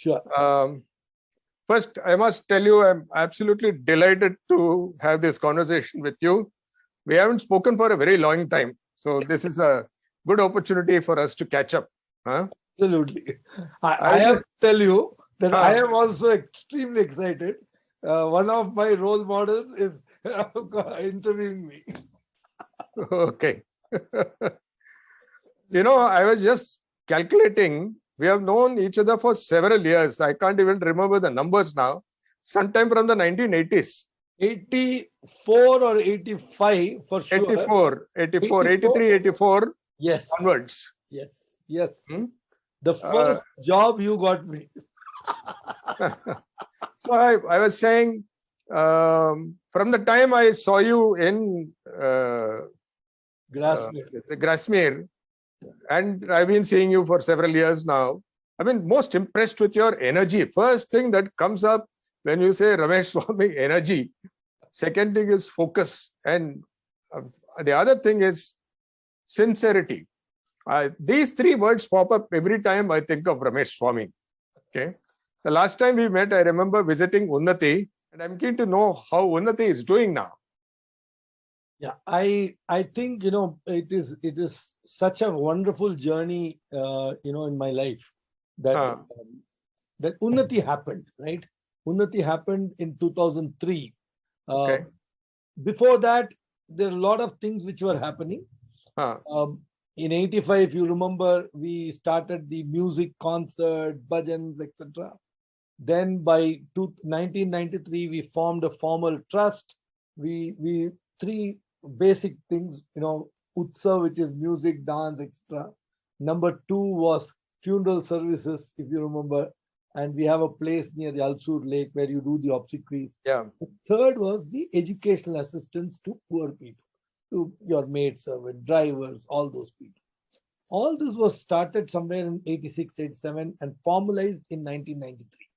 Sure. First, I must tell you, I'm absolutely delighted to have this conversation with you. We haven't spoken for a very long time, so this is a good opportunity for us to catch up. Huh? Absolutely. I have to tell you that I am also extremely excited. One of my role models is interviewing me. Okay. I was just calculating. We have known each other for several years. I can't even remember the numbers now. Sometime from the 1980s. 84 or 85 for sure. 84, 83, 84 yes. onwards. Yes. The first job you got me. So I was saying, from the time I saw you in Grasmere, and I've been seeing you for several years now. I've been most impressed with your energy. First thing that comes up when you say Ramesh Swamy, energy. Second thing is focus. And the other thing is sincerity. These three words pop up every time I think of Ramesh Swamy. Okay. The last time we met, I remember visiting Unnati, and I'm keen to know how Unnati is doing now. Yeah, I think it is such a wonderful journey in my life that that Unnati happened, right? Unnati happened in 2003. Okay. Before that, there are a lot of things which were happening. In 85, if you remember, we started the music concert, bhajans, etc. Then by 1993, we formed a formal trust. We three basic things, Utsav, which is music, dance, etc. Number 2 was funeral services, if you remember. And we have a place near the Alsur Lake where you do the obsequies. Yeah. The third was the educational assistance to poor people, to your maid servant, drivers, all those people. All this was started somewhere in 86, 87 and formalized in 1993.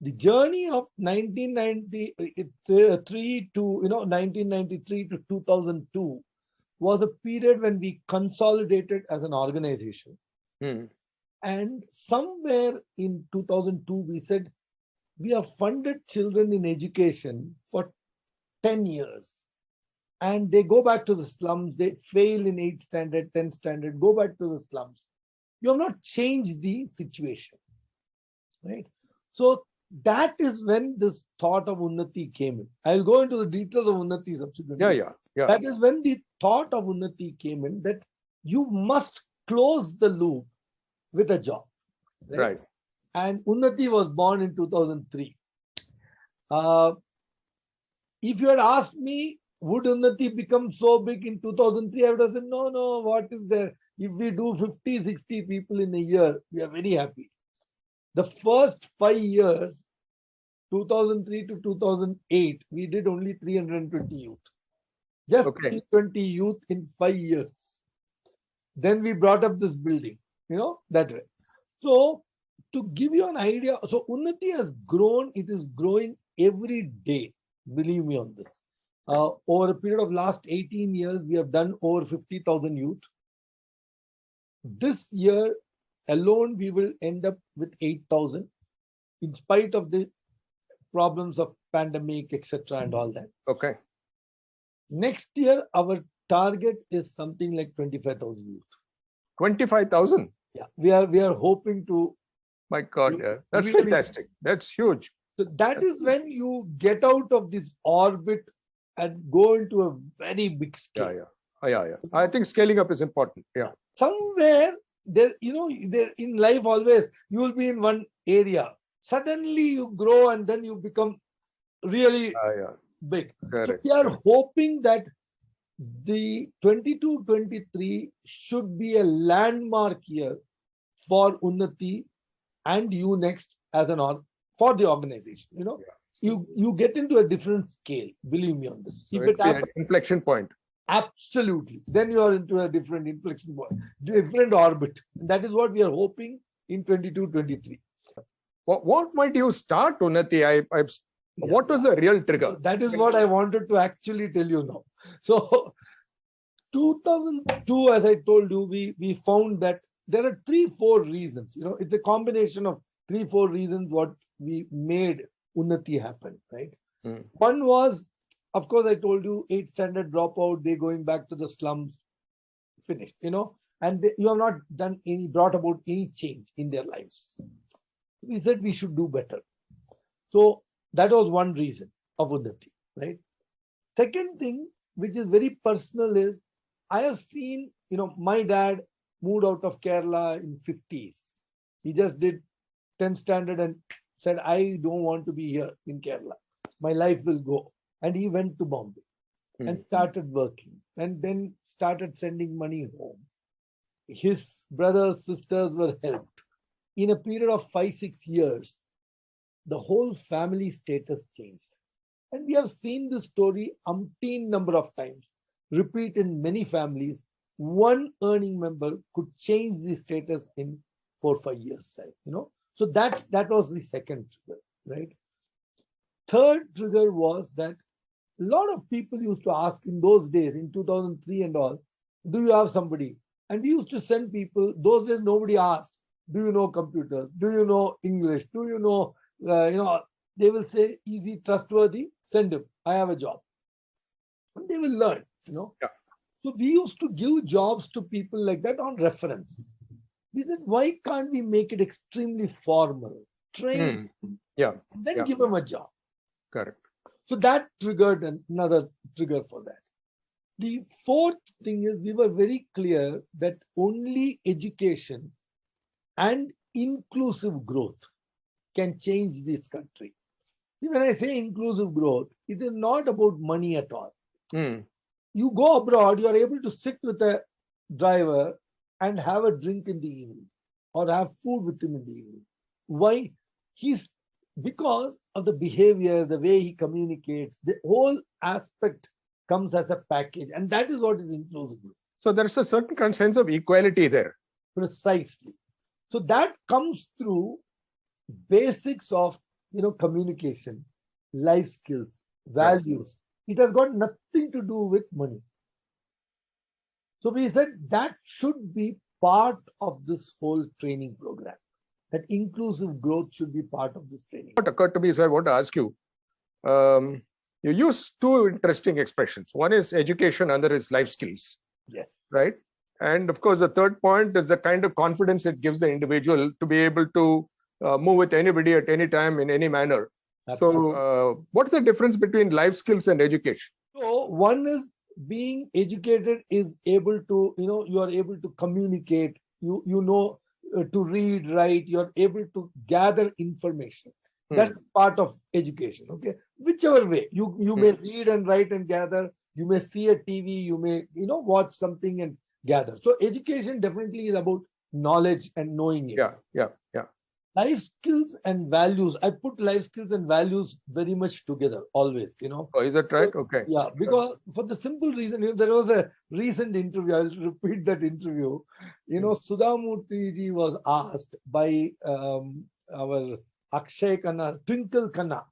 The journey of 1993 to 2002 was a period when we consolidated as an organization. And somewhere in 2002, we said, we have funded children in education for 10 years. And they go back to the slums, they fail in 8th standard, 10th standard, go back to the slums. You have not changed the situation, right? So that is when this thought of Unnati came in. I'll go into the details of Unnati subsequently. Yeah. That is when the thought of Unnati came in, that you must close the loop with a job. Right. And Unnati was born in 2003. If you had asked me, would Unnati become so big in 2003? I would have said, no, what is there? If we do 50, 60 people in a year, we are very happy. The first 5 years, 2003 to 2008, we did only 320 youth. Just 320 youth in 5 years. Then we brought up this building, that way. So to give you an idea, so Unnati has grown, it is growing every day. Believe me on this. Over a period of last 18 years, we have done over 50,000 youth. This year alone, we will end up with 8,000 in spite of the problems of pandemic, etc. and all that. Okay. Next year, our target is something like 25,000 youth. 25,000? Yeah, we are hoping to. My God, yeah. That's fantastic. That's huge. So that is when you get out of this orbit and go into a very big scale. Yeah. I think scaling up is important. Yeah. Somewhere there, there in life always you will be in one area. Suddenly you grow and then you become really big. Correct. So we are hoping that the 22-23 should be a landmark year for Unnati and you next as for the organization. You get into a different scale. Believe me on this. So if it happens, an inflection point. Absolutely. Then you are into a different inflection point, different orbit. And that is what we are hoping in 22-23. What might you start, Unnati? What was the real trigger? That is what I wanted to actually tell you now. So 2002, as I told you, we found that there are 3-4 reasons. It's a combination of 3-4 reasons what we made Unnati happen, right? Mm. One was, of course, I told you, 8th standard dropout, they going back to the slums, finished, and you have not brought about any change in their lives. We said we should do better. So that was one reason of Unnati, right? Second thing, which is very personal, is I have seen, my dad moved out of Kerala in 50s. He just did 10th standard and said, I don't want to be here in Kerala. My life will go. And he went to Bombay and started working and then started sending money home. His brothers, sisters were helped. In a period of 5-6 years, the whole family status changed. And we have seen this story umpteen number of times, repeat in many families. One earning member could change the status in 4-5 years' time, So that was the second trigger, right? Third trigger was that a lot of people used to ask in those days, in 2003 and all, do you have somebody? And we used to send people, those days nobody asked, do you know computers? Do you know English? Do you know, they will say, easy, trustworthy, send him. I have a job. And they will learn, Yeah. So we used to give jobs to people like that on reference. We said, why can't we make it extremely formal, train, Yeah. then give them a job? Correct. So that triggered another trigger for that. The fourth thing is we were very clear that only education and inclusive growth can change this country. When I say inclusive growth, it is not about money at all. You go abroad, you are able to sit with a driver and have a drink in the evening or have food with him in the evening. Why? Because of the behavior, the way he communicates, the whole aspect comes as a package. And that is what is inclusive growth. So there's a certain sense of equality there. Precisely. So that comes through basics of communication, life skills, values. Right. It has got nothing to do with money. So we said that should be part of this whole training program. That inclusive growth should be part of this training. What occurred to me is I want to ask you. You use two interesting expressions. One is education, other is life skills. Yes. Right. And of course, the third point is the kind of confidence it gives the individual to be able to move with anybody at any time in any manner. Absolutely. So what's the difference between life skills and education? So one is being educated is able to, you are able to communicate, you know to read, write, you're able to gather information. That's part of education. Okay. Whichever way you may read and write and gather, you may see a TV, you may, watch something and gather. So education definitely is about knowledge and knowing it. Yeah. Life skills and values. I put life skills and values very much together always, Oh, is that right? So, okay. Yeah, because for the simple reason, there was a recent interview, I'll repeat that interview. Sudha Murthy ji was asked by our Akshay Khanna, Twinkle Khanna.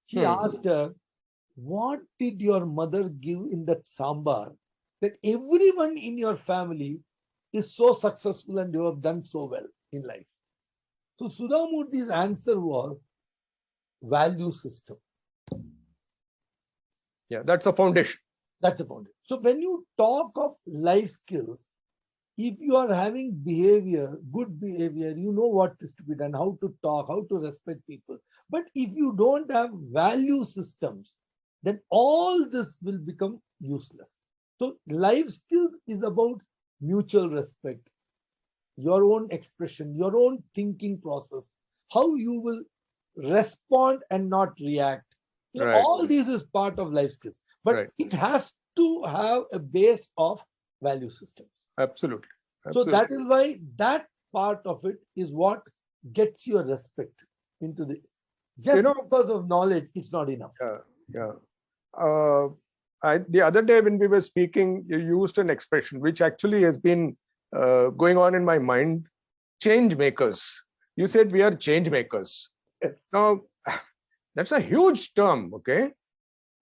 She asked her, what did your mother give in that sambar that everyone in your family is so successful and you have done so well in life? So Sudha Murthy's answer was value system. Yeah, that's a foundation. That's a foundation. So when you talk of life skills, if you are having behavior, good behavior, you know what is to be done, how to talk, how to respect people. But if you don't have value systems, then all this will become useless. So life skills is about mutual respect, your own expression, your own thinking process, how you will respond and not react. Right. All this is part of life skills, but it has to have a base of value systems. Absolutely. So that is why that part of it is what gets your respect into the. Just because of knowledge, it's not enough. Yeah. The other day when we were speaking, you used an expression which actually has been going on in my mind. Change makers. You said we are change makers. Yes. Now, that's a huge term. Okay.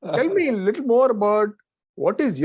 Tell me a little more about what is